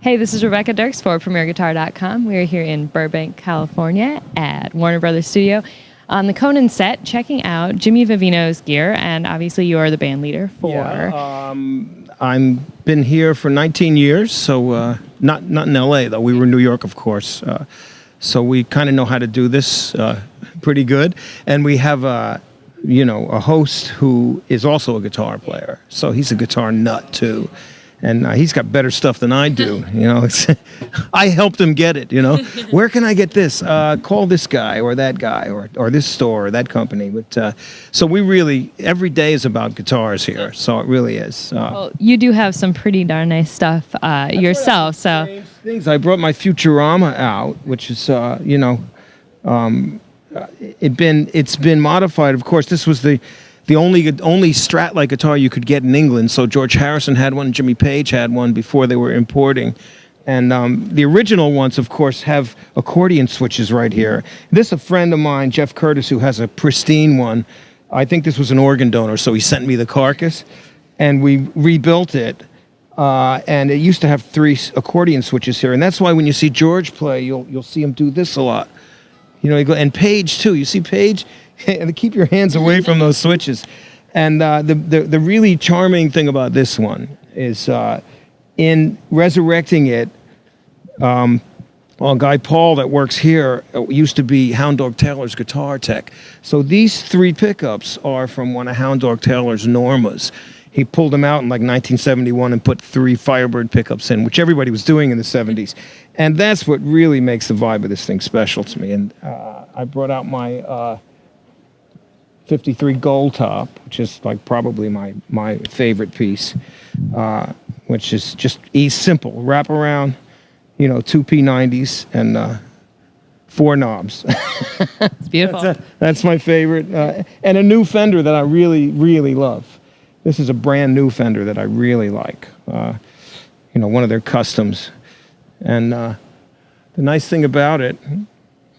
Hey, this is Rebecca Dirks for PremierGuitar.com. We're here in Burbank, California at Warner Brothers Studio on the Conan set, checking out Jimmy Vivino's gear, and obviously you're the band leader for... I've been here for 19 years, so not in L.A., though. We were in New York, of course. So we kind of know how to do this pretty good. And we have a host who is also a guitar player. So he's a guitar nut, too. And he's got better stuff than I do. I helped him get it. Where can I get this? Call this guy or that guy or this store or that company. But so we really, every day is about guitars here. So it really is. Well, you do have some pretty darn nice stuff yourself. So things. I brought my Futurama out, which is it's been modified. Of course, this was the only Strat-like guitar you could get in England. So George Harrison had one, Jimmy Page had one before they were importing. And the original ones, of course, have accordion switches right here. This, a friend of mine, Jeff Curtis, who has a pristine one. I think this was an organ donor, so he sent me the carcass. And we rebuilt it. And it used to have 3 accordion switches here. And that's why when you see George play, you'll see him do this a lot. And Page, too. You see Page? And keep your hands away from those switches. And the really charming thing about this one is in resurrecting it, Guy Paul that works here used to be Hound Dog Taylor's guitar tech. So these 3 pickups are from one of Hound Dog Taylor's Normas. He pulled them out in like 1971 and put 3 Firebird pickups in, which everybody was doing in the 70s. And that's what really makes the vibe of this thing special to me. And I brought out my 53 Gold Top, which is like probably my favorite piece, which is just simple. Wrap around, 2 P90s and 4 knobs. It's beautiful. That's my favorite. And a new Fender that I really, really love. This is a brand new Fender that I really like. One of their customs. And the nice thing about it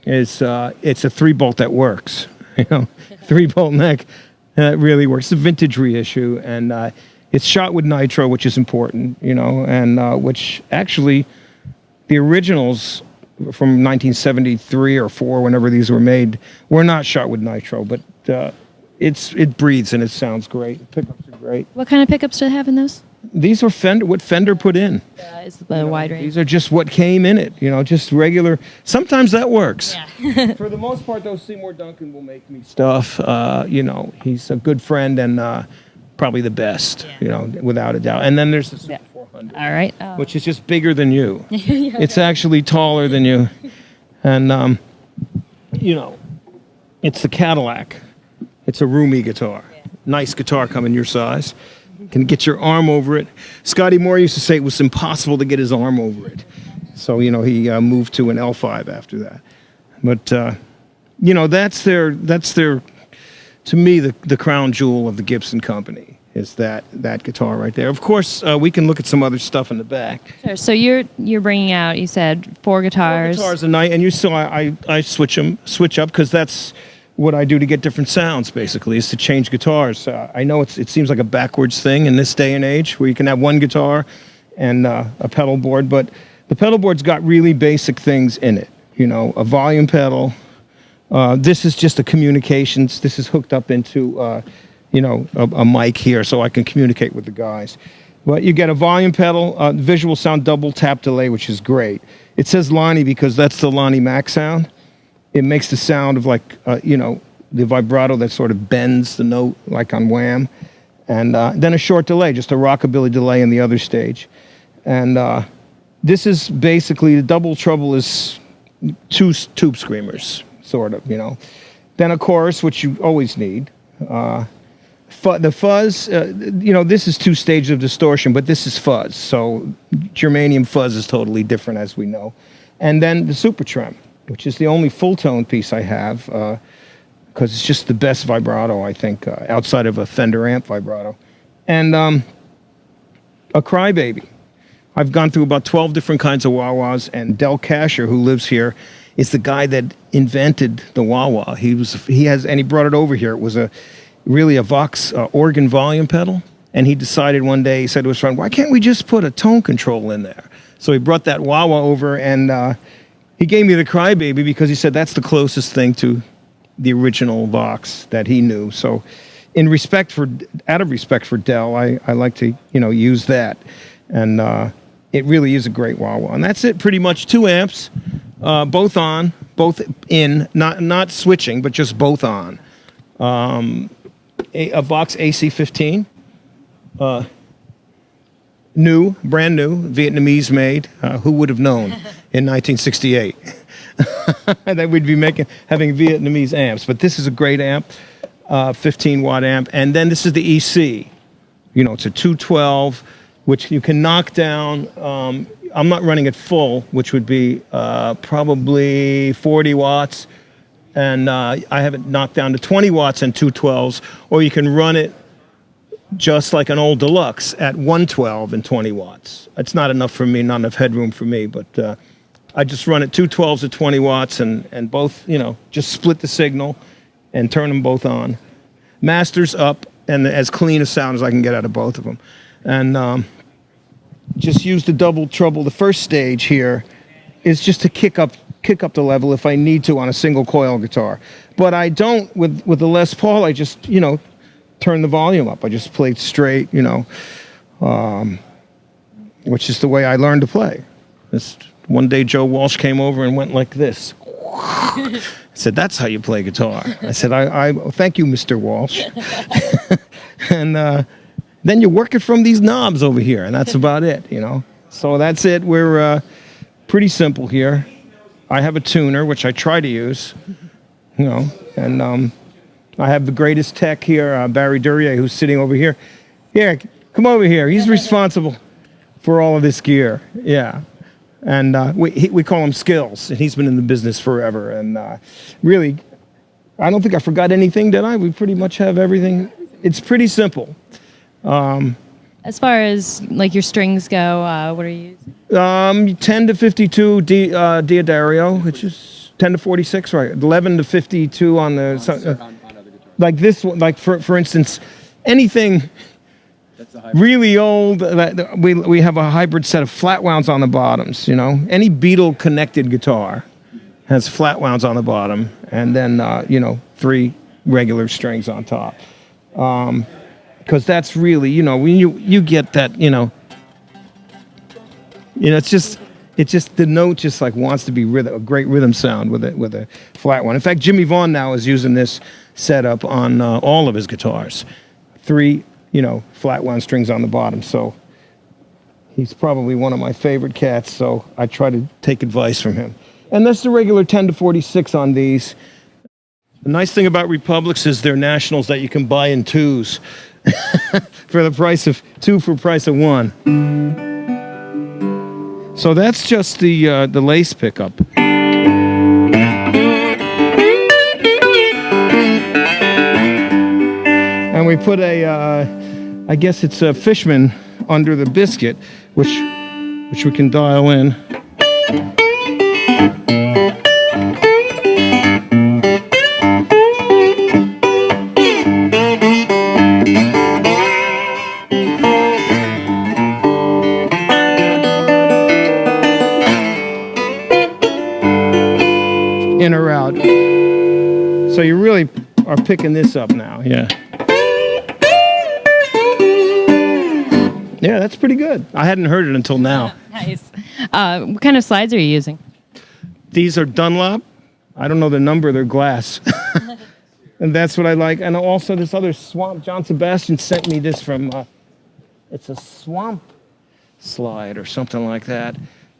is it's a 3-bolt that works. 3-bolt neck, that really works. It's a vintage reissue, and it's shot with nitro, which is important, and which actually the originals from 1973 or 4, whenever these were made, were not shot with nitro, but it breathes and it sounds great. The pickups are great. What kind of pickups do they have in those? These are what Fender put in. Is the wide range. These are just what came in it, just regular. Sometimes that works. Yeah. For the most part, though, Seymour Duncan will make me stuff. He's a good friend and probably the best, without a doubt. And then there's the Super 400. All right. Which is just bigger than you. It's actually taller than you. And, it's the Cadillac. It's a roomy guitar. Yeah. Nice guitar coming your size. Can get your arm over it. Scotty Moore used to say it was impossible to get his arm over it. So, he moved to an L5 after that. But, that's their, to me, the crown jewel of the Gibson company is that guitar right there. Of course, we can look at some other stuff in the back. Sure. So you're bringing out, you said, 4 guitars. 4 guitars a night, and I switch up because that's what I do to get different sounds, basically, is to change guitars. I know it seems like a backwards thing in this day and age where you can have one guitar and a pedal board, but the pedal board's got really basic things in it. A volume pedal. This is just a communications. This is hooked up into, a mic here so I can communicate with the guys. But you get a volume pedal, visual sound double tap delay, which is great. It says Lonnie because that's the Lonnie Mac sound. It makes the sound of like, the vibrato that sort of bends the note like on Wham. And then a short delay, just a rockabilly delay in the other stage. And this is basically, the double trouble is 2 tube screamers, sort of, Then a chorus, which you always need. The fuzz, this is 2 stages of distortion, but this is fuzz. So germanium fuzz is totally different, as we know. And then the super trem, which is the only full-tone piece I have, because it's just the best vibrato, I think, outside of a Fender amp vibrato. And a crybaby. I've gone through about 12 different kinds of wah-wahs, and Del Casher, who lives here, is the guy that invented the wah-wah. He brought it over here. It was really a Vox organ volume pedal, And he decided one day, he said to his friend, why can't we just put a tone control in there? So he brought that wah-wah over, and he gave me the Crybaby because he said that's the closest thing to the original Vox that he knew. So out of respect for Dell, I like to, use that. And it really is a great wah-wah. And that's it, pretty much. 2 amps, both on, both in, not switching, but just both on. A Vox AC-15. Brand new, Vietnamese made. Who would have known in 1968 that we'd be having Vietnamese amps? But this is a great amp, 15-watt amp. And then this is the EC. It's a 212, which you can knock down. I'm not running it full, which would be probably 40 watts. And I have it knocked down to 20 watts and 212s, or you can run it just like an old Deluxe at 112 and 20 watts. It's not enough for me, not enough headroom for me, but I just run it 212s at 20 watts and both, just split the signal and turn them both on. Masters up, and as clean a sound as I can get out of both of them. And just use the double treble. The first stage here is just to kick up the level if I need to on a single coil guitar. But I don't, with the Les Paul, I just, turn the volume up. I just played straight, which is the way I learned to play. One day Joe Walsh came over and went like this. I said, that's how you play guitar. I said, I thank you, Mr. Walsh. And then you work it from these knobs over here, and that's about it, So that's it. We're pretty simple here. I have a tuner, which I try to use, and I have the greatest tech here, Barry Duryea, who's sitting over here. Here, come over here. He's responsible for all of this gear. Yeah. And we call him Skills, and he's been in the business forever. And really, I don't think I forgot anything, did I? We pretty much have everything. It's pretty simple. As far as like your strings go, what are you using? 10 to 52 Diodario, which is 10 to 46, right? 11 to 52 on the... like this one, like for instance, anything really old, that we have a hybrid set of flat wounds on the bottoms, Any Beatle connected guitar has flat wounds on the bottom, and then, 3 regular strings on top. Because that's really, when you get that, it's just the note just like wants to be a great rhythm sound with a flat one. In fact, Jimmy Vaughn now is using this setup on all of his guitars. 3, flat wound strings on the bottom. So he's probably one of my favorite cats. So I try to take advice from him. And that's the regular 10 to 46 on these. The nice thing about Republics is they're nationals that you can buy in 2s for the price of 2 for the price of 1. So that's just the lace pickup. And we put I guess it's a Fishman under the biscuit, which we can dial in. In or out. So you really are picking this up now, yeah. Yeah, that's pretty good. I hadn't heard it until now. Nice. What kind of slides are you using? These are Dunlop. I don't know the number, they're glass. And that's what I like. And also this other Swamp, John Sebastian sent me this from, it's a Swamp slide or something like that.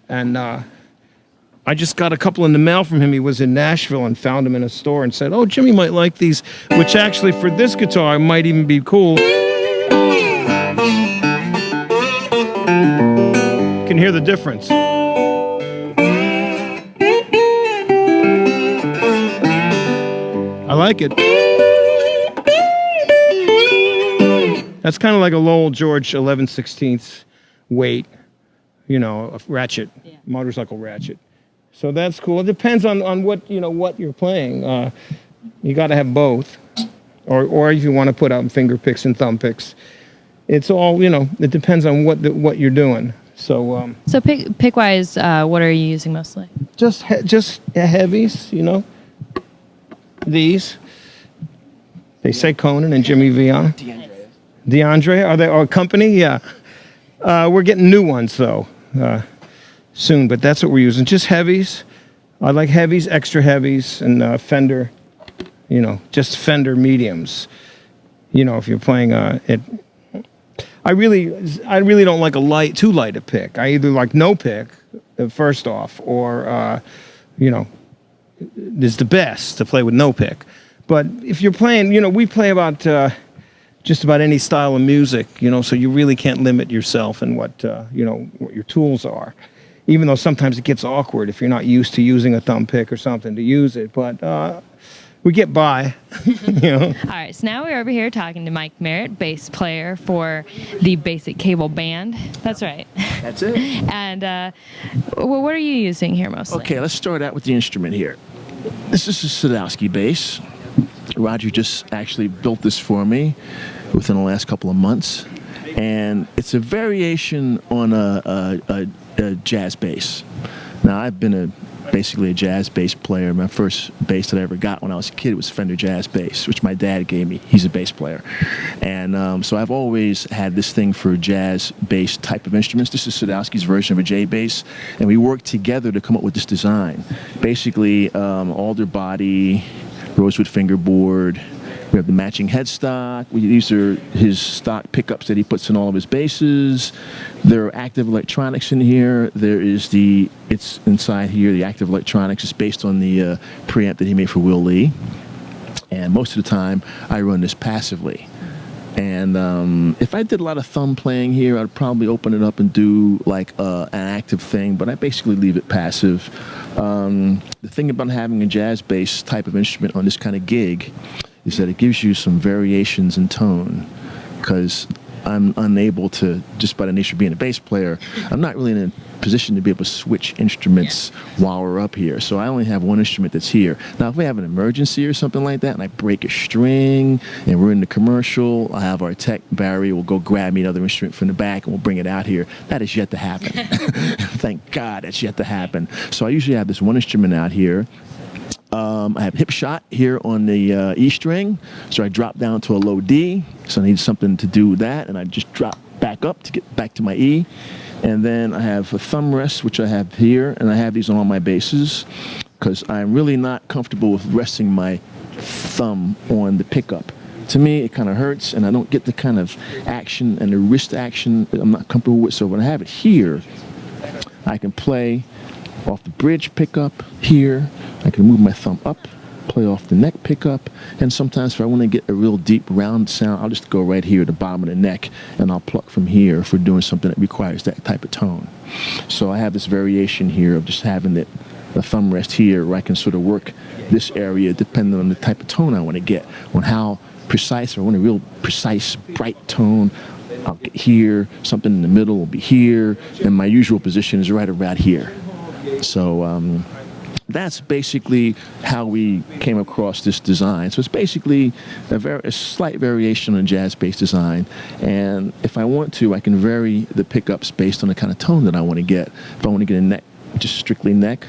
And I just got a couple in the mail from him. He was in Nashville and found them in a store and said, oh, Jimmy might like these, which actually for this guitar might even be cool. You can hear the difference. I like it. That's kind of like a Lowell George 11/16 weight, a ratchet, motorcycle ratchet. So that's cool. It depends on what what you're playing. You got to have both, or if you want to put out finger picks and thumb picks. it's all, it depends on what you're doing. So So pick wise, what are you using mostly? just heavies, these. They say Conan and Jimmy Vivino. DeAndre, are they our company? Yeah. We're getting new ones though soon, but that's what we're using. Just heavies. I like heavies, extra heavies, and Fender. Just Fender mediums. If you're playing it. I really don't like too light a pick. I either like no pick, first off, or is the best to play with no pick. But if you're playing, we play about just about any style of music, so you really can't limit yourself in what your tools are. Even though sometimes it gets awkward if you're not used to using a thumb pick or something to use it, but we get by. All right, so now we're over here talking to Mike Merritt, bass player for the Basic Cable Band. That's right. That's it. And what are you using here mostly? Okay, let's start out with the instrument here. This is a Sadowski bass. Roger just actually built this for me within the last couple of months, and it's a variation on a jazz bass. Now, I've been basically a jazz bass player. My first bass that I ever got when I was a kid was Fender Jazz Bass, which my dad gave me. He's a bass player. And so I've always had this thing for jazz bass type of instruments. This is Sadowski's version of a J bass, and we worked together to come up with this design. Basically, alder body, rosewood fingerboard. We have the matching headstock. These are his stock pickups that he puts in all of his basses. There are active electronics in here. It's inside here. The active electronics is based on the preamp that he made for Will Lee. And most of the time, I run this passively. And if I did a lot of thumb playing here, I'd probably open it up and do like an active thing, but I basically leave it passive. The thing about having a jazz bass type of instrument on this kind of gig is that it gives you some variations in tone, because I'm unable to, just by the nature of being a bass player, I'm not really in a position to be able to switch instruments while we're up here. So I only have one instrument that's here. Now, if we have an emergency or something like that, and I break a string, and we're in the commercial, I have our tech, Barry, will go grab me another instrument from the back, and we'll bring it out here. That is yet to happen. Thank God that's yet to happen. So I usually have this one instrument out here. I have hip shot here on the E string, so I drop down to a low D, so I need something to do that, and I just drop back up to get back to my E. And then I have a thumb rest, which I have here, and I have these on all my basses, because I'm really not comfortable with resting my thumb on the pickup. To me, it kind of hurts, and I don't get the kind of action and the wrist action that I'm not comfortable with. So when I have it here, I can play off the bridge pickup here. I can move my thumb up, play off the neck pickup, and sometimes if I want to get a real deep round sound, I'll just go right here at the bottom of the neck, and I'll pluck from here if we're doing something that requires that type of tone. So I have this variation here of just having the thumb rest here, where I can sort of work this area depending on the type of tone I want to get, on how precise, or I want a real precise, bright tone. I'll get here, something in the middle will be here, and my usual position is right around here. So that's basically how we came across this design. So it's basically a slight variation on jazz bass design. And if I want to, I can vary the pickups based on the kind of tone that I want to get. If I want to get a neck, just strictly neck,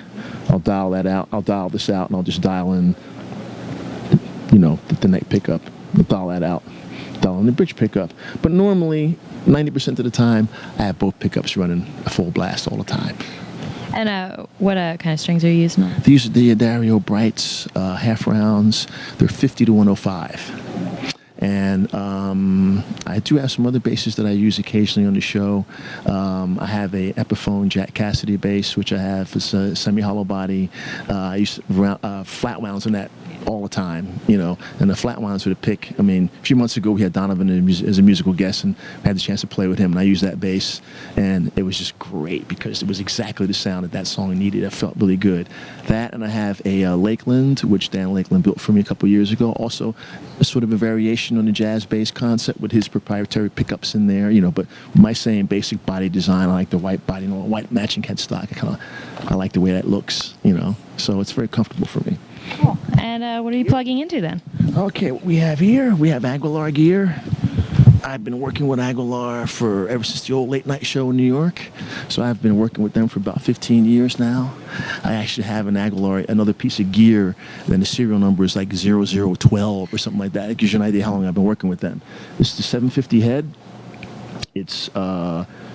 I'll dial that out. I'll dial this out, and I'll just dial in, the neck pickup. I'll dial that out. Dial in the bridge pickup. But normally, 90% of the time, I have both pickups running a full blast all the time. And what kind of strings are you using on? These are the Dario Brights, half rounds. They're 50 to 105. And I do have some other basses that I use occasionally on the show. I have a Epiphone Jack Cassidy bass, which I have. It's a semi-hollow body. I use flat wounds on that all the time, and the flat wounds with a pick. I mean, a few months ago we had Donovan as a musical guest, and I had the chance to play with him, and I used that bass, and it was just great because it was exactly the sound that song needed. It felt really good. That, and I have a Lakeland, which Dan Lakeland built for me a couple years ago. Also, a sort of a variation on the jazz bass concept with his proprietary pickups in there, but my same basic body design. I like the white body, white matching headstock. I like the way that looks, so it's very comfortable for me. Cool. And what are you plugging into then? Okay, what we have here, we have Aguilar gear. I've been working with Aguilar for ever since the old late night show in New York. So I've been working with them for about 15 years now. I actually have an Aguilar, another piece of gear, then the serial number is like 0012 or something like that. It gives you an idea how long I've been working with them. This is the 750 head. It's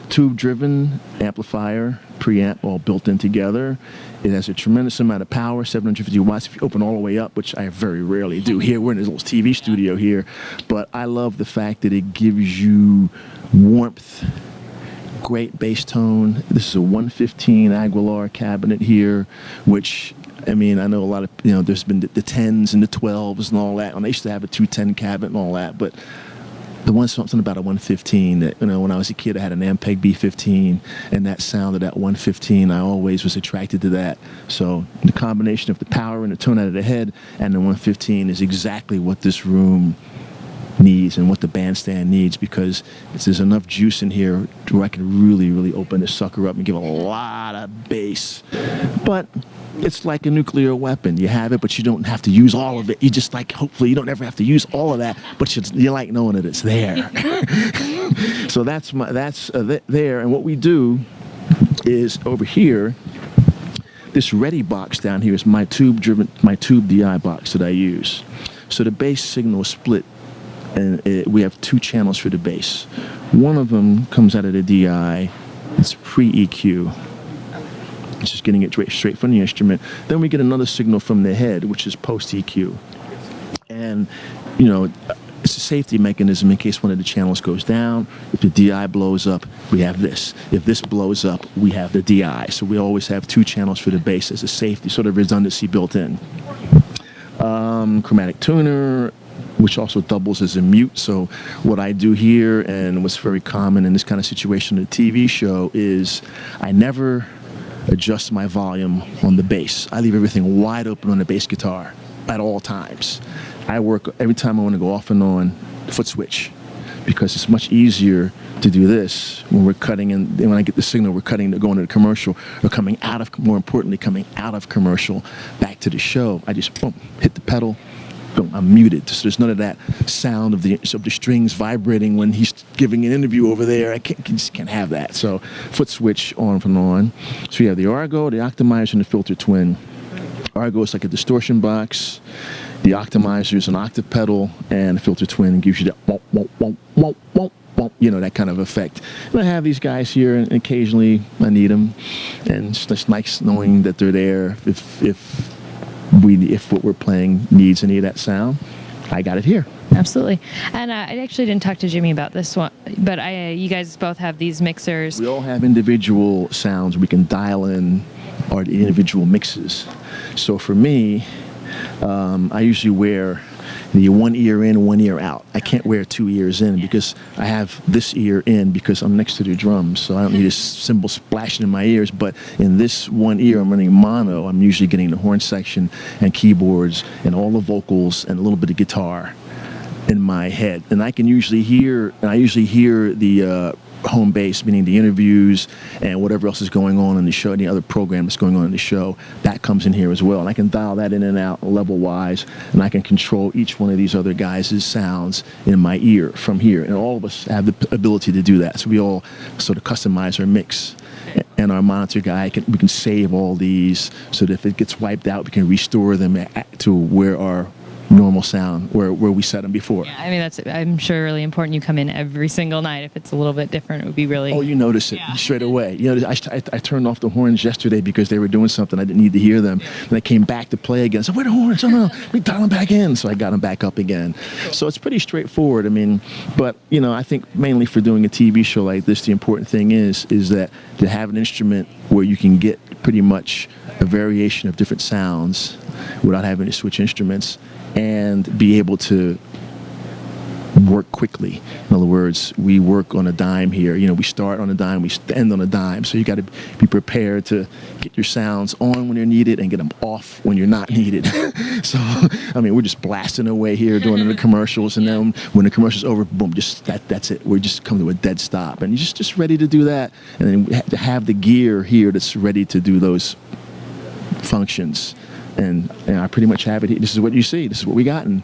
tube-driven amplifier, preamp, all built in together. It has a tremendous amount of power, 750 watts if you open all the way up, which I very rarely do here. We're in this little TV studio here. But I love the fact that it gives you warmth, great bass tone. This is a 115 Aguilar cabinet here, which, I mean, I know a lot of, there's been the 10s and the 12s and all that. And I used to have a 210 cabinet and all that, but the one something about a 115 that, when I was a kid, I had an Ampeg B15, and that sound of that 115, I always was attracted to that. So the combination of the power and the tone out of the head and the 115 is exactly what this room needs and what the bandstand needs, because there's enough juice in here where I can really, really open this sucker up and give a lot of bass. But it's like a nuclear weapon. You have it, but you don't have to use all of it. You just hopefully you don't ever have to use all of that, but you like knowing that it's there. So that's there. And what we do is over here, this Ready box down here is my tube DI box that I use. So the bass signal is split, and we have two channels for the bass. One of them comes out of the DI. It's pre-EQ. It's just getting it straight from the instrument. Then we get another signal from the head, which is post-EQ. And, it's a safety mechanism in case one of the channels goes down. If the DI blows up, we have this. If this blows up, we have the DI. So we always have two channels for the bass as a safety, sort of redundancy built in. Chromatic tuner, which also doubles as a mute. So what I do here, and what's very common in this kind of situation in a TV show, is I never adjust my volume on the bass. I leave everything wide open on the bass guitar at all times. I work every time I want to go off and on foot switch, because it's much easier to do this when we're cutting in. When I get the signal, we're cutting to going to the commercial, or more importantly, coming out of commercial back to the show. I just hit the pedal. Boom, I'm muted. So there's none of that sound of the strings vibrating when he's giving an interview over there. I just can't have that. So foot switch on from on. So you have the Argo, the Optimizer, and the Filter Twin. Argo is like a distortion box. The Optimizer is an octave pedal, and the Filter Twin gives you that that kind of effect. And I have these guys here, and occasionally I need them, and it's just nice knowing that they're there. If what we're playing needs any of that sound, I got it here. Absolutely. And I actually didn't talk to Jimmy about this one, but you guys both have these mixers. We all have individual sounds. We can dial in our individual mixes. So for me, I usually wear the one ear in, one ear out. I can't wear two ears in because I have this ear in because I'm next to the drums, so I don't need a cymbal splashing in my ears. But in this one ear, I'm running mono. I'm usually getting the horn section and keyboards and all the vocals and a little bit of guitar in my head. And I usually hear the home base, meaning the interviews and whatever else is going on in the show, any other program that's going on in the show, that comes in here as well. And I can dial that in and out level-wise, and I can control each one of these other guys' sounds in my ear from here. And all of us have the ability to do that. So we all sort of customize our mix. And our monitor guy, we can save all these so that if it gets wiped out, we can restore them to where our normal sound, where we set them before. Yeah, I mean, that's, I'm sure, really important. You come in every single night. If it's a little bit different, it would be really... Oh, you notice it straight away. I turned off the horns yesterday because they were doing something. I didn't need to hear them. And I came back to play again. I said, where are the horns? Oh, no, we dial them back in. So I got them back up again. So it's pretty straightforward. I mean, but, I think mainly for doing a TV show like this, the important thing is that to have an instrument where you can get pretty much a variation of different sounds without having to switch instruments, and be able to work quickly. In other words, we work on a dime here. We start on a dime, we end on a dime. So you got to be prepared to get your sounds on when they're needed and get them off when you're not needed. So, I mean, we're just blasting away here doing the commercials, and then when the commercial's over, boom, that's it. We just come to a dead stop, and you're just ready to do that, and then have the gear here that's ready to do those functions. and I pretty much have it here. This is what you see. This is what we got, and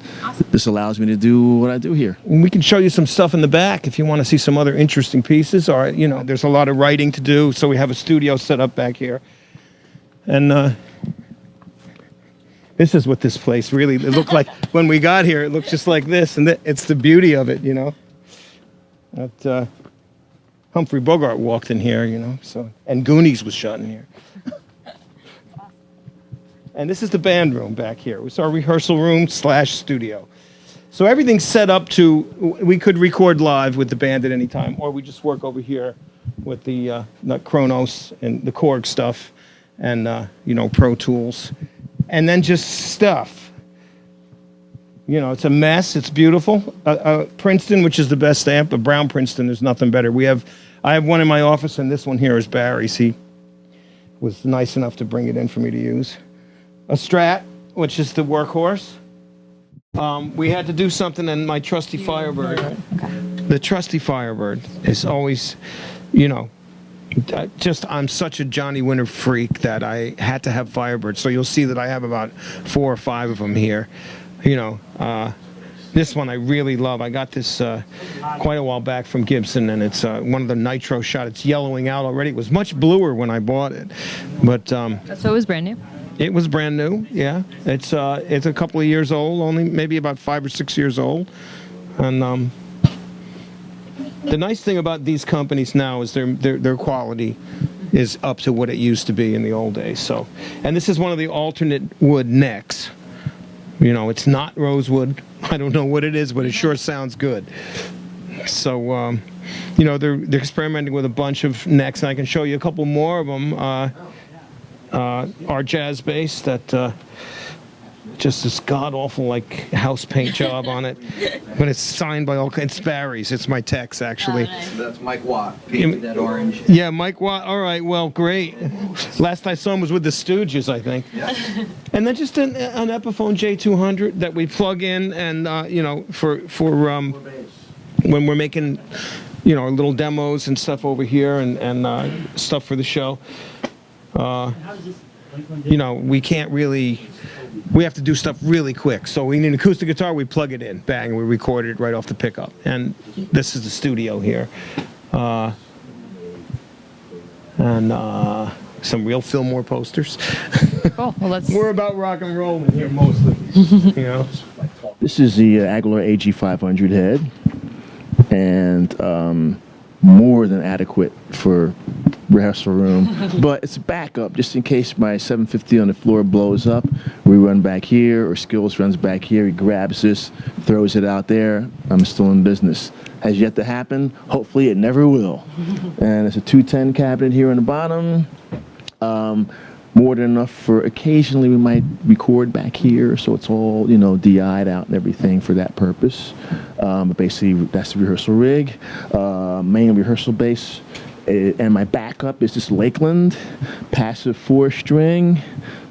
this allows me to do what I do here. We can show you some stuff in the back if you want to see some other interesting pieces. Or, you know, there's a lot of writing to do, so we have a studio set up back here. And this is what this place really, it looked like when we got here. It looked just like this, and it's the beauty of it, you know. That Humphrey Bogart walked in here, you know, so, and Goonies was shot in here. And this is the band room back here. It's our rehearsal room / studio. So everything's set up to, we could record live with the band at any time, or we just work over here with the Kronos and the Korg stuff and, you know, Pro Tools. And then just stuff. You know, it's a mess. It's beautiful. Princeton, which is the best amp, a Brown Princeton, there's nothing better. I have one in my office, and this one here is Barry's. He was nice enough to bring it in for me to use. A Strat, which is the workhorse. We had to do something, and my trusty Firebird. The trusty Firebird is always, you know, I'm such a Johnny Winter freak that I had to have Firebird. So you'll see that I have about 4 or 5 of them here. You know, this one I really love. I got this quite a while back from Gibson, and it's one of the nitro shot. It's yellowing out already. It was much bluer when I bought it, but So it was brand new? It was brand new, yeah. It's a couple of years old, only maybe about 5 or 6 years old. And the nice thing about these companies now is their quality is up to what it used to be in the old days. So, and this is one of the alternate wood necks. You know, it's not rosewood. I don't know what it is, but it sure sounds good. So, you know, they're experimenting with a bunch of necks, and I can show you a couple more of them. Our jazz bass that just this god-awful like house paint job on it, but it's signed by all kinds. It's Barry's. It's my techs, actually. That's Mike Watt, painted that orange. Yeah, Mike Watt. All right, well, great. Last I saw him was with the Stooges, I think. Yeah. And then just an Epiphone J200 that we plug in, and you know, for when we're making, you know, little demos and stuff over here, and stuff for the show. You know, we have to do stuff really quick. So we need an acoustic guitar, we plug it in, bang, we record it right off the pickup. And this is the studio here. And some real Fillmore posters. Cool. Well, We're about rock and roll in here mostly, you know. This is the Aguilar AG500 head, and more than adequate for rehearsal room, but it's a backup just in case my 750 on the floor blows up. We run back here, or Skills runs back here. He grabs this, throws it out there. I'm still in business. Has yet to happen. Hopefully, it never will. And it's a 210 cabinet here on the bottom. More than enough for occasionally we might record back here, so it's all, you know, DI'd out and everything for that purpose. But basically, that's the rehearsal rig. Main rehearsal bass. And my backup is this Lakeland passive 4-string,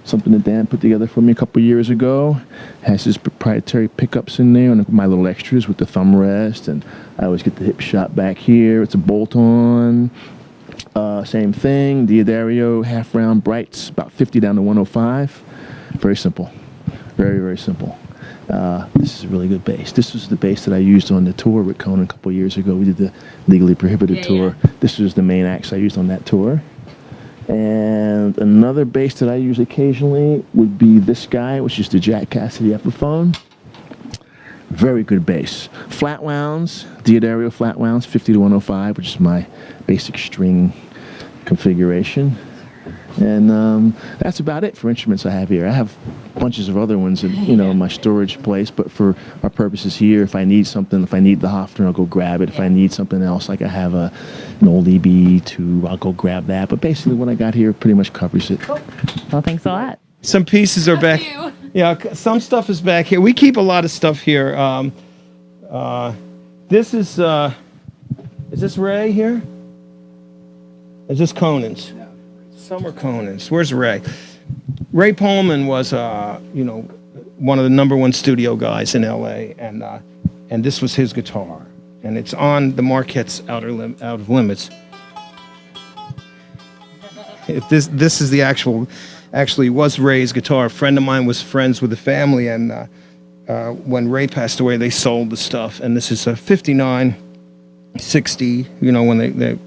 something that Dan put together for me a couple years ago. Has his proprietary pickups in there and my little extras with the thumb rest, and I always get the hip shot back here. It's a bolt-on. Same thing, Diodario half-round brights, about 50 down to 105. Very simple, very, very simple. This is a really good bass. This was the bass that I used on the tour with Conan a couple years ago. We did the Legally Prohibited tour. Yeah. This was the main axe I used on that tour. And another bass that I use occasionally would be this guy, which is the Jack Cassidy Epiphone. Very good bass. Flat wounds, Diodario flat wounds, 50 to 105, which is my basic string configuration. And that's about it for instruments I have here. I have bunches of other ones in, you know, my storage place, but for our purposes here, if I need something, if I need the Hofner, I'll go grab it. If I need something else, like I have an old EB2, I'll go grab that. But basically what I got here pretty much covers it. Cool. Well, thanks a lot. Some pieces are back. Yeah, some stuff is back here. We keep a lot of stuff here. This is this Ray here? Is this Conan's? Some are Conan's. Where's Ray? Ray Pullman was, you know, one of the #1 studio guys in LA, and this was his guitar, and it's on the Marquette's Out of Limits. This is the actually was Ray's guitar. A friend of mine was friends with the family, and when Ray passed away, they sold the stuff. And this is a 59, 60. You know, when they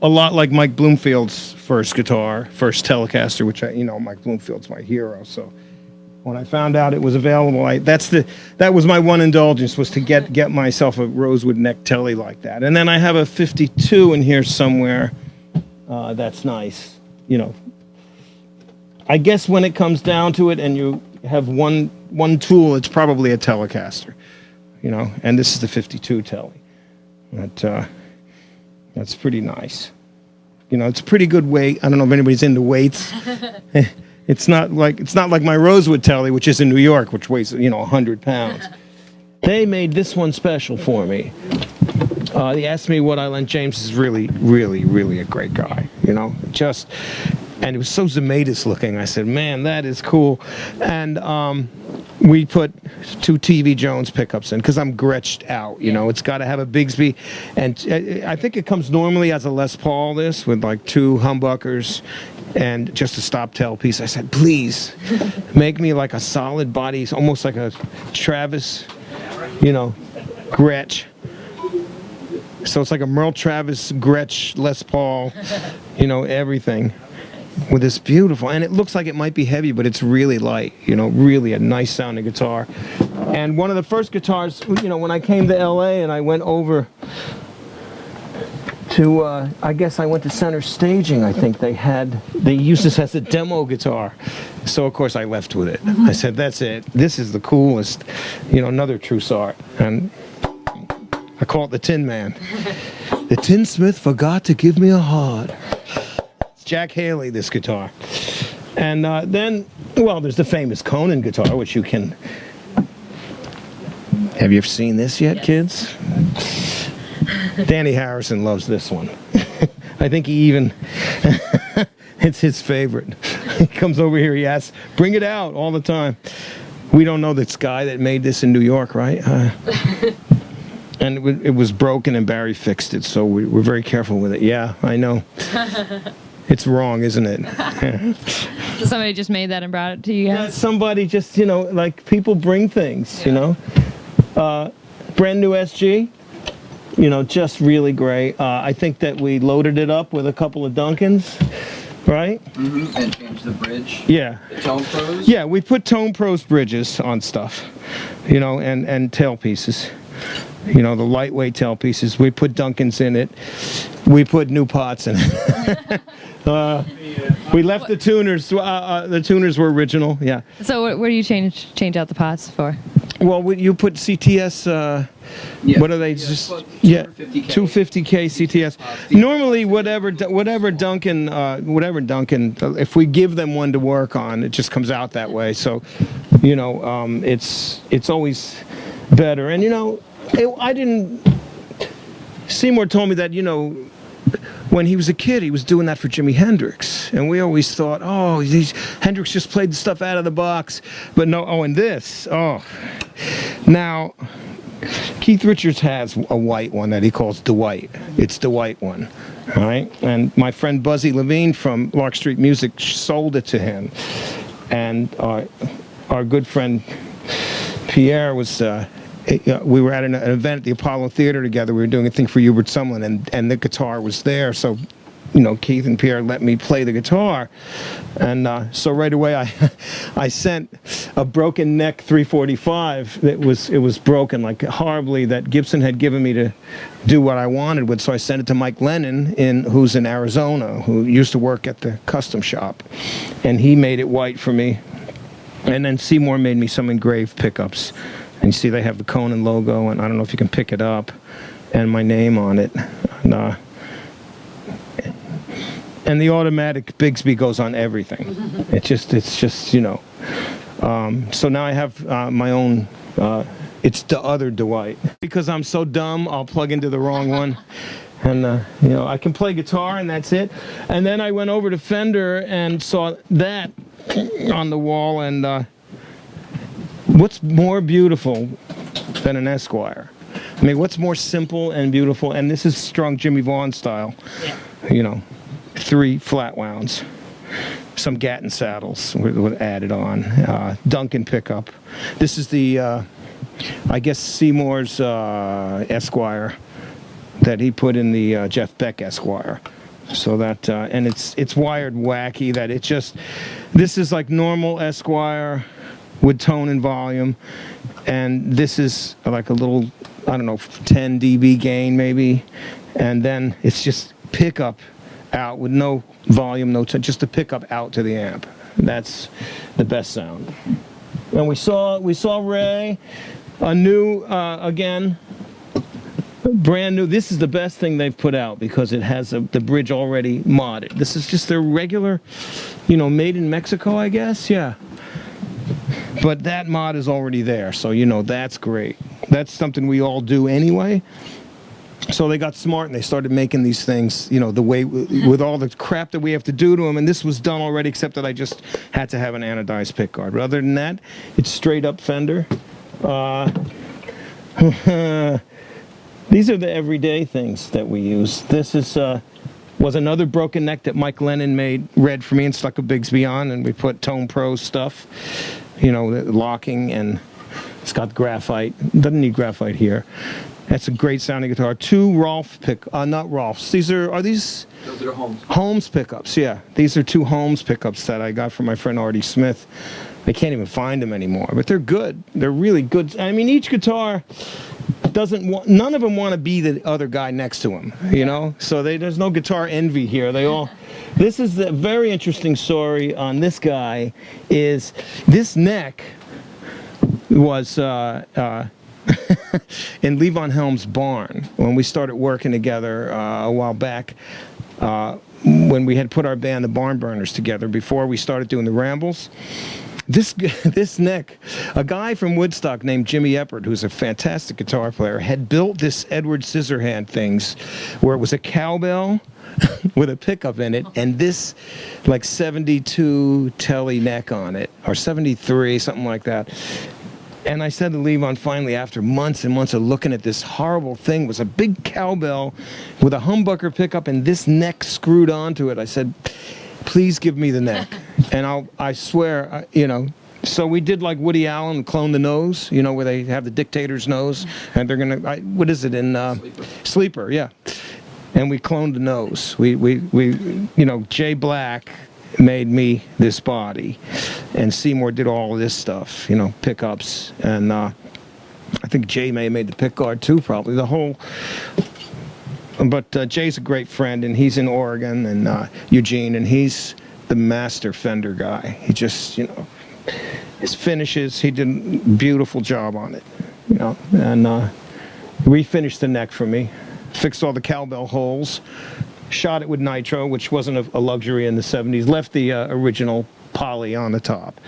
a lot like Mike Bloomfield's first guitar, first Telecaster, which Mike Bloomfield's my hero. So when I found out it was available, that was my one indulgence, was to get myself a rosewood neck Tele like that. And then I have a 52 in here somewhere. That's nice. I guess when it comes down to it, and you have one tool, it's probably a Telecaster. And this is the 52 Tele. That's pretty nice. It's a pretty good weight. I don't know if anybody's into weights. It's not like my rosewood Tele, which is in New York, which weighs 100 pounds. They made this one special for me. They asked me what I lent. James is really, really, really a great guy. And it was so Zemetis looking. I said, man, that is cool. And we put 2 TV Jones pickups in because I'm Gretched out. It's got to have a Bigsby. And I think it comes normally as a Les Paul, this, with like 2 humbuckers and just a stop tail piece. I said, please make me like a solid body, almost like a Travis, Gretsch. So it's like a Merle Travis, Gretsch, Les Paul, everything. With this beautiful, and it looks like it might be heavy, but it's really light, really a nice sounding guitar. And one of the first guitars, when I came to LA and I went over to, I guess I went to Center Staging, I think they used this as a demo guitar. So of course I left with it. I said, that's it. This is the coolest, another Trussart. And I call it the Tin Man. The Tinsmith forgot to give me a heart. Jack Haley, this guitar. And then, there's the famous Conan guitar, which you can... Have you ever seen this yet, kids? Danny Harrison loves this one. I think he even... it's his favorite. He comes over here, he asks, bring it out all the time. We don't know this guy that made this in New York, right? And it was broken and Barry fixed it, so we're very careful with it. Yeah, I know. It's wrong, isn't it? Somebody just made that and brought it to you guys? Yeah, somebody just, like people bring things, Brand new SG, just really great. I think that we loaded it up with a couple of Duncans, right? Mm-hmm. And changed the bridge. Yeah. The Tone Pros. Yeah, we put Tone Pros bridges on stuff, and tail pieces. The lightweight tail pieces. We put Duncans in it. We put new pots in it. We left the tuners. The tuners were original. Yeah. So where do you change out the pots for? Well, you put CTS. What are they? Just 250K CTS. Normally, whatever Duncan, if we give them one to work on, it just comes out that way. So, it's always better. And I didn't. Seymour told me that when he was a kid, he was doing that for Jimi Hendrix, and we always thought, Hendrix just played the stuff out of the box, but no. And this, now Keith Richards has a white one that he calls Dwight. It's the white one, all right. And my friend Buzzy Levine from Lark Street Music sold it to him, and our good friend Pierre was. We were at an event at the Apollo Theater together. We were doing a thing for Hubert Sumlin, and the guitar was there. So, Keith and Pierre let me play the guitar. And so right away I sent a broken neck 345. It was broken, like horribly, that Gibson had given me to do what I wanted with. So I sent it to Mike Lennon, who's in Arizona, who used to work at the custom shop. And he made it white for me. And then Seymour made me some engraved pickups. And you see they have the Conan logo, and I don't know if you can pick it up, and my name on it. And the automatic Bigsby goes on everything. It's just so now I have my own, it's the other Dwight. Because I'm so dumb, I'll plug into the wrong one. And, I can play guitar, and that's it. And then I went over to Fender and saw that on the wall, and what's more beautiful than an Esquire? I mean, what's more simple and beautiful? And this is strung Jimmy Vaughan style. Yeah. 3 flat wounds. Some Gatton saddles were added on. Duncan pickup. This is the, I guess, Seymour's Esquire that he put in the Jeff Beck Esquire. So that, and it's wired wacky that it just, this is like normal Esquire with tone and volume. And this is like a little, I don't know, 10 dB gain maybe. And then it's just pickup out with no volume, no just a pickup out to the amp. That's the best sound. And we saw Ray, a new, again, brand new. This is the best thing they've put out because it has the bridge already modded. This is just their regular, made in Mexico, I guess. Yeah. But that mod is already there, so that's great. That's something we all do anyway. So they got smart and they started making these things, the way with all the crap that we have to do to them. And this was done already, except that I just had to have an anodized pickguard. But other than that, it's straight up Fender. These are the everyday things that we use. This is was another broken neck that Mike Lennon made red for me and stuck a Bigsby on, and we put Tone Pro stuff, the locking, and it's got graphite. Doesn't need graphite here. That's a great sounding guitar. 2 Rolf not Rolfs. These are these? Those are Holmes. Holmes pickups, yeah. These are 2 Holmes pickups that I got from my friend Artie Smith. I can't even find them anymore, but they're good. They're really good. I mean, each guitar none of them want to be the other guy next to him, So there's no guitar envy here. This is the very interesting story on this guy is this neck was in Levon Helm's barn when we started working together a while back. When we had put our band, the Barn Burners, together before we started doing the Rambles. This neck, a guy from Woodstock named Jimmy Eppert, who's a fantastic guitar player, had built this Edward Scissorhand things where it was a cowbell with a pickup in it and this like 72 Telly neck on it, or 73, something like that. And I said to Levon finally, after months and months of looking at this horrible thing, was a big cowbell with a humbucker pickup and this neck screwed onto it. I said, please give me the neck. And I swear, so we did like Woody Allen, clone the nose, where they have the dictator's nose, and they're going to, what is it in Sleeper, yeah. And we cloned the nose. We Jay Black made me this body, and Seymour did all of this stuff, pickups, and I think Jay may have made the pickguard too, probably, the whole. But Jay's a great friend, and he's in Oregon and Eugene, and he's the master Fender guy. He just, his finishes, he did a beautiful job on it, and refinished the neck for me, fixed all the cowbell holes, shot it with nitro, which wasn't a luxury in the 70s, left the original poly on the top.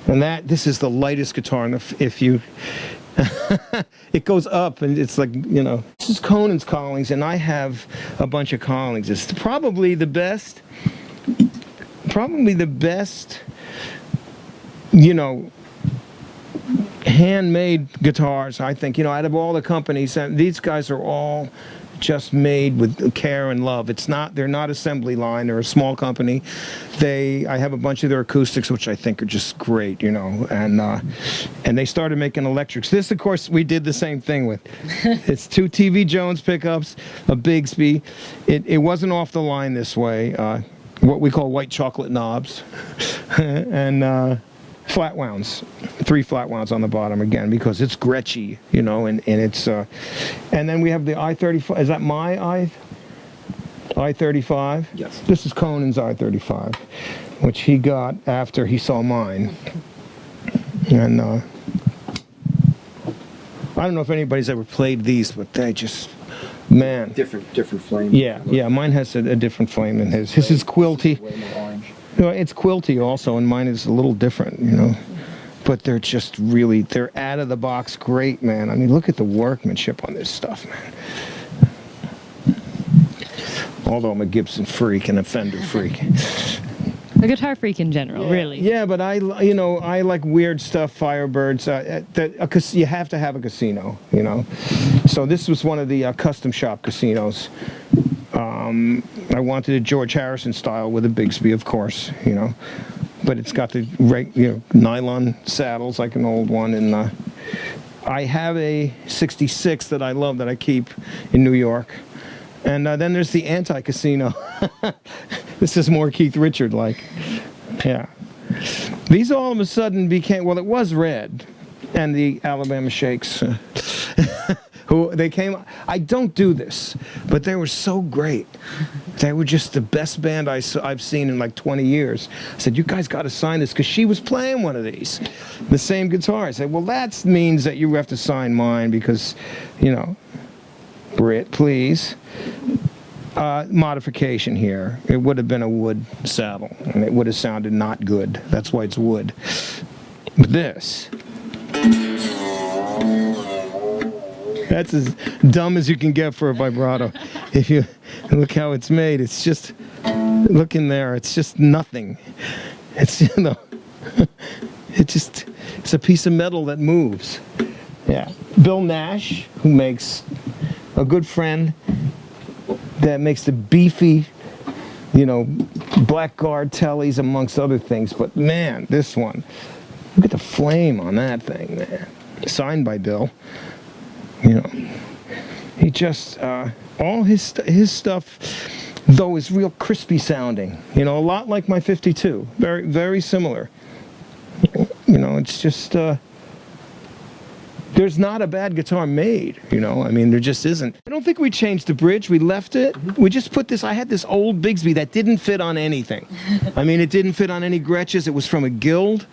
And this is the lightest guitar, if you... it goes up and it's like, this is Conan's Collings, and I have a bunch of Collings. It's probably the best, handmade guitars, I think, out of all the companies. These guys are all just made with care and love. They're not assembly line. They're a small company. I have a bunch of their acoustics, which I think are just great, and they started making electrics. This, of course, we did the same thing with. It's 2 TV Jones pickups, a Bigsby. It wasn't off the line this way. What we call white chocolate knobs, and flat wounds, 3 flat wounds on the bottom again because it's Gretschy, and it's and then we have the I-35. Is that my I-35? Yes. This is Conan's I-35, which he got after he saw mine, and I don't know if anybody's ever played these, but they just, man. Different flame. Yeah. Mine has a different flame than his. His is quilty. Way more orange. It's quilty also, and mine is a little different, But they're just really, they're out of the box great, man. I mean, look at the workmanship on this stuff, man. Although I'm a Gibson freak and a Fender freak. A guitar freak in general, really. Yeah, but I like weird stuff, Firebirds. You have to have a casino, So this was one of the custom shop casinos. I wanted a George Harrison style with a Bigsby, of course, But it's got the nylon saddles like an old one, and I have a '66 that I love that I keep in New York. And then there's the anti-casino. This is more Keith Richard like. Yeah. These all of a sudden became, well, it was red. And the Alabama Shakes. They came, I don't do this, but they were so great. They were just the best band I've seen in like 20 years. I said, you guys got to sign this, because she was playing one of these. The same guitar. I said, well, that means that you have to sign mine because, Britt, please. Modification here. It would have been a wood saddle, and it would have sounded not good. That's why it's wood. But this, that's as dumb as you can get for a vibrato. If you look how it's made, it's just, look in there, it's just nothing. It's, it's a piece of metal that moves. Yeah. Bill Nash, who makes a good friend, that makes the beefy, Blackguard tellies amongst other things. But man, this one, look at the flame on that thing, man. Signed by Bill. He just, all his stuff, though, is real crispy sounding. A lot like my 52. Very, very similar. It's just, there's not a bad guitar made, there just isn't. I don't think we changed the bridge. We left it. We just put this, I had this old Bigsby that didn't fit on anything. It didn't fit on any Gretches. It was from a Guild.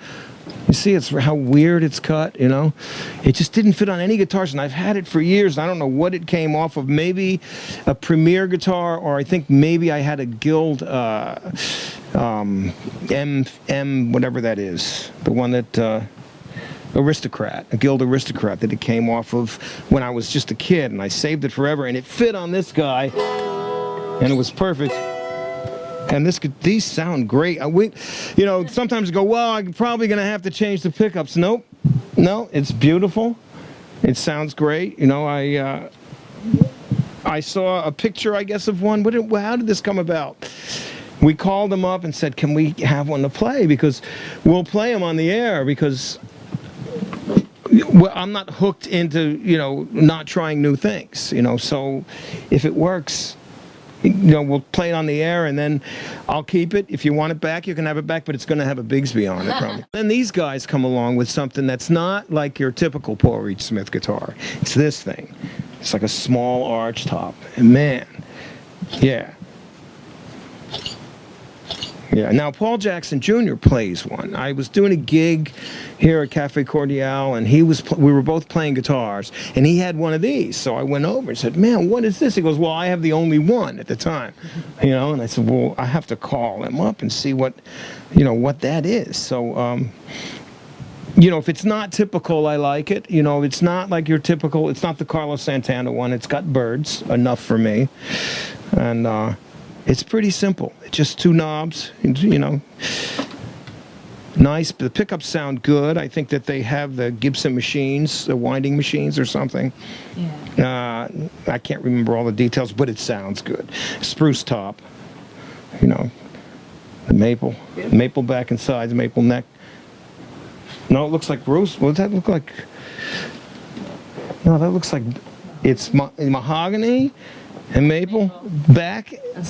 You see, it's how weird it's cut, It just didn't fit on any guitars, and I've had it for years. I don't know what it came off of. Maybe a Premier guitar, or I think maybe I had a Guild M, whatever that is. The one that... Aristocrat, a Guild Aristocrat that it came off of when I was just a kid, and I saved it forever, and it fit on this guy, and it was perfect. And these sound great. Sometimes you go, well, I'm probably going to have to change the pickups. Nope. No, it's beautiful. It sounds great. I saw a picture, I guess, of one. How did this come about? We called them up and said, can we have one to play? Because we'll play them on the air, because... Well, I'm not hooked into, not trying new things, so if it works, we'll play it on the air, and then I'll keep it. If you want it back, you can have it back, but it's going to have a Bigsby on it, probably. Then these guys come along with something that's not like your typical Paul Reed Smith guitar. It's this thing. It's like a small arch top, and man, yeah. Yeah. Now, Paul Jackson Jr. plays one. I was doing a gig here at Cafe Cordial, and we were both playing guitars, and he had one of these. So I went over and said, man, what is this? He goes, well, I have the only one at the time. And I said, well, I have to call him up and see what that is. So, if it's not typical, I like it. It's not like your typical, it's not the Carlos Santana one. It's got birds, enough for me. And, it's pretty simple. It's just two knobs, nice. The pickups sound good. I think that they have the Gibson machines, the winding machines or something. Yeah. I can't remember all the details, but it sounds good. Spruce top, the maple, maple back and sides, maple neck. No, it looks like rose. What does that look like? No, that looks like it's mahogany. And maple, back, and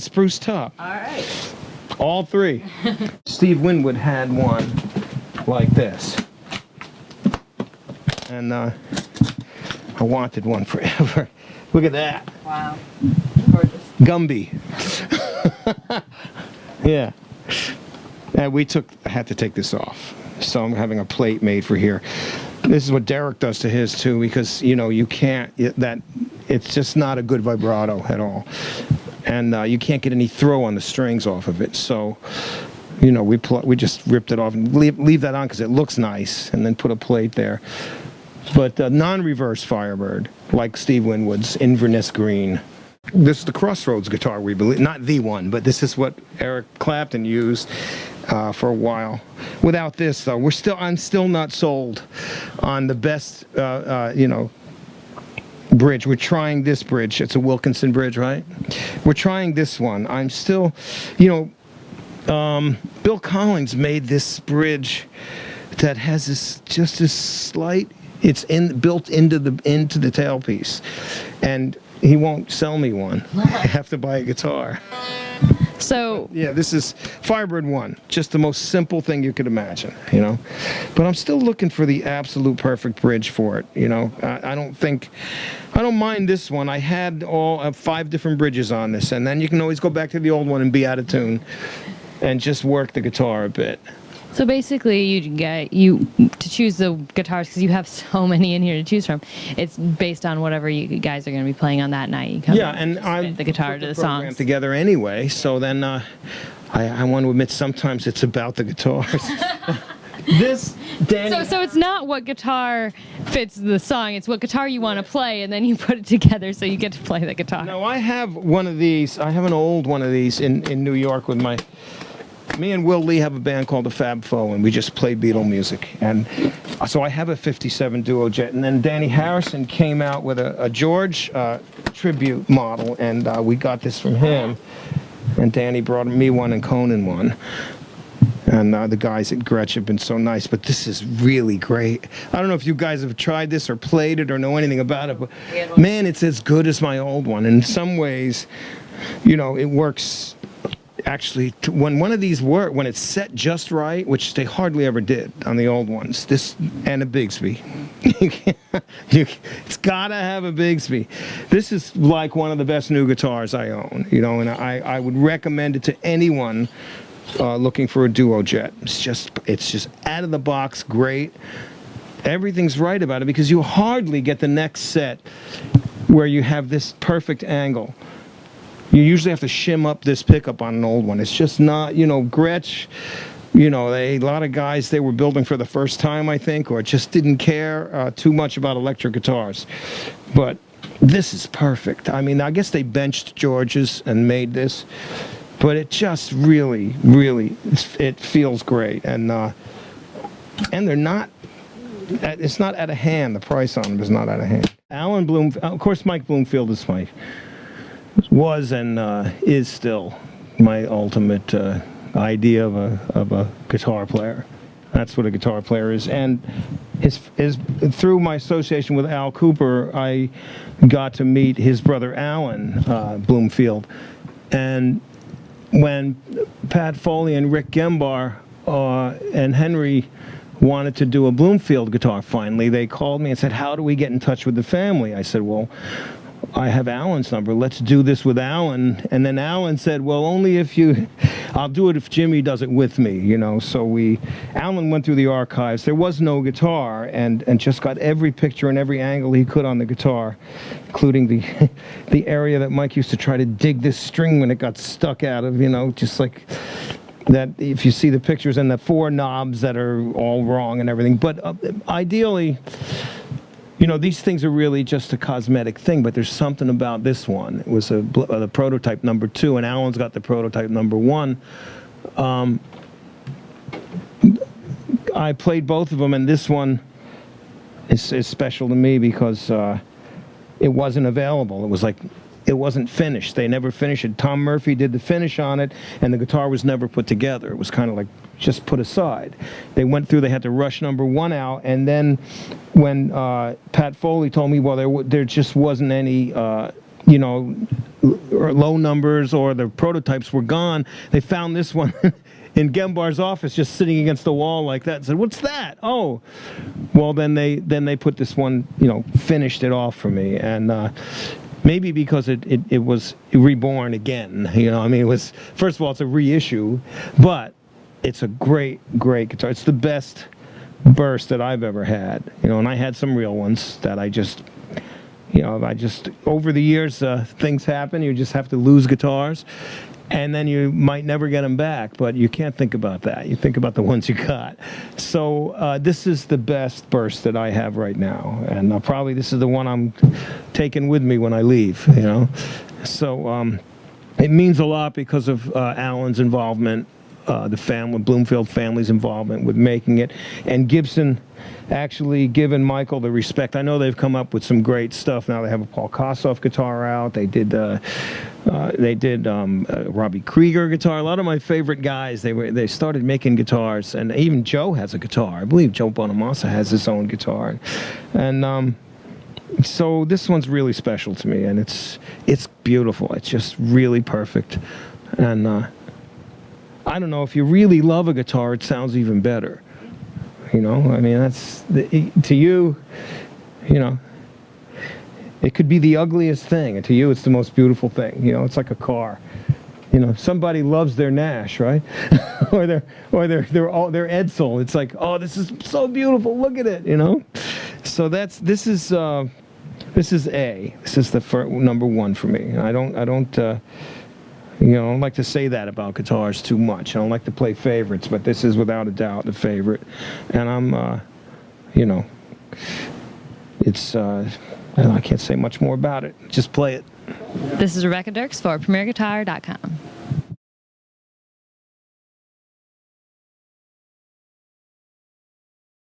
spruce top. All right. All three. Steve Winwood had one like this. And I wanted one forever. Look at that. Wow. Gorgeous. Gumby. Yeah. And I had to take this off. So I'm having a plate made for here. This is what Derek does to his too, because you can't, it's just not a good vibrato at all, and you can't get any throw on the strings off of it. So we just ripped it off and leave that on because it looks nice, and then put a plate there. But non-reverse Firebird, like Steve Winwood's Inverness Green. This is the Crossroads guitar, we believe. Not the one, but this is what Eric Clapton used for a while. Without this, though, I'm still not sold on the best, bridge. We're trying this bridge. It's a Wilkinson bridge, right? We're trying this one. I'm still, Bill Collins made this bridge that has this slight. It's built into the tailpiece, and he won't sell me one. I have to buy a guitar. So Yeah, this is Firebird 1. Just the most simple thing you could imagine, But I'm still looking for the absolute perfect bridge for it, I don't mind this one. I had 5 different bridges on this, and then you can always go back to the old one and be out of tune and just work the guitar a bit. So basically, you to choose the guitars, because you have so many in here to choose from. It's based on whatever you guys are going to be playing on that night. You come and I fit the guitar to the program songs together anyway. So then I want to admit sometimes it's about the guitars. This Danny. So it's not what guitar fits the song. It's what guitar you want to play, and then you put it together so you get to play the guitar. No, I have one of these. I have an old one of these in New York with me and Will Lee have a band called the Fab Four, and we just play Beatle music. And so I have a 57 Duo Jet. And then Danny Harrison came out with a George tribute model, and we got this from him. And Danny brought me one and Conan one. And the guys at Gretsch have been so nice. But this is really great. I don't know if you guys have tried this or played it or know anything about it, but man, it's as good as my old one. In some ways, it works. Actually, when one of these when it's set just right, which they hardly ever did on the old ones, this and a Bigsby, it's gotta have a Bigsby. This is like one of the best new guitars I own, and I would recommend it to anyone looking for a Duo Jet. It's just out of the box, great. Everything's right about it because you hardly get the next set where you have this perfect angle. You usually have to shim up this pickup on an old one. It's just not, Gretsch, a lot of guys, they were building for the first time, I think, or just didn't care too much about electric guitars. But this is perfect. I mean, I guess they benched George's and made this, but it just really, really, it feels great. And they're not, it's not out of hand. The price on them is not out of hand. Alan Bloomfield, of course, Mike Bloomfield was and is still my ultimate idea of a guitar player. That's what a guitar player is. And through my association with Al Cooper, I got to meet his brother Alan Bloomfield. And when Pat Foley and Rick Gembar and Henry wanted to do a Bloomfield guitar finally, they called me and said, how do we get in touch with the family? I said, well, I have Alan's number. Let's do this with Alan. And then Alan said, well, only if I'll do it if Jimmy does it with me, So Alan went through the archives. There was no guitar and just got every picture and every angle he could on the guitar, including the area that Mike used to try to dig this string when it got stuck out of, just like that. If you see the pictures and the 4 knobs that are all wrong and everything. But ideally, these things are really just a cosmetic thing, but there's something about this one. It was the prototype number 2, and Alan's got the prototype number 1. I played both of them, and this one is special to me because it wasn't available. It wasn't finished. They never finished it. Tom Murphy did the finish on it, and the guitar was never put together. It was kind of like just put aside. They had to rush number 1 out, and then when Pat Foley told me, well, there just wasn't any, low numbers or the prototypes were gone, they found this one in Gembar's office just sitting against the wall like that and said, what's that? Oh, well, then they put this one, finished it off for me. And maybe because it was reborn again. It was, first of all, it's a reissue, but it's a great, great guitar. It's the best burst that I've ever had. And I had some real ones that I just, over the years, things happen. You just have to lose guitars. And then you might never get them back, but you can't think about that. You think about the ones you got. So this is the best burst that I have right now, and probably this is the one I'm taking with me when I leave. So it means a lot because of Alan's involvement, the family, Bloomfield family's involvement with making it, and Gibson actually given Michael the respect. I know they've come up with some great stuff now. They have a Paul Kossoff guitar out. They did Robbie Krieger guitar. A lot of my favorite guys. They started making guitars, and even Joe has a guitar. I believe Joe Bonamassa has his own guitar, and so this one's really special to me, and it's beautiful. It's just really perfect, and I don't know, if you really love a guitar, it sounds even better. You know, I mean, to you, you know, it could be the ugliest thing, and to you, it's the most beautiful thing. You know, it's like a car. You know, somebody loves their Nash, right? or their Edsel. It's like, oh, this is so beautiful. Look at it. You know, so this is A. This is the number one for me. I don't. You know, I don't like to say that about guitars too much. I don't like to play favorites, but this is without a doubt the favorite. And I'm, you know, it's, I can't say much more about it. Just play it. This is Rebecca Dirks for PremierGuitar.com.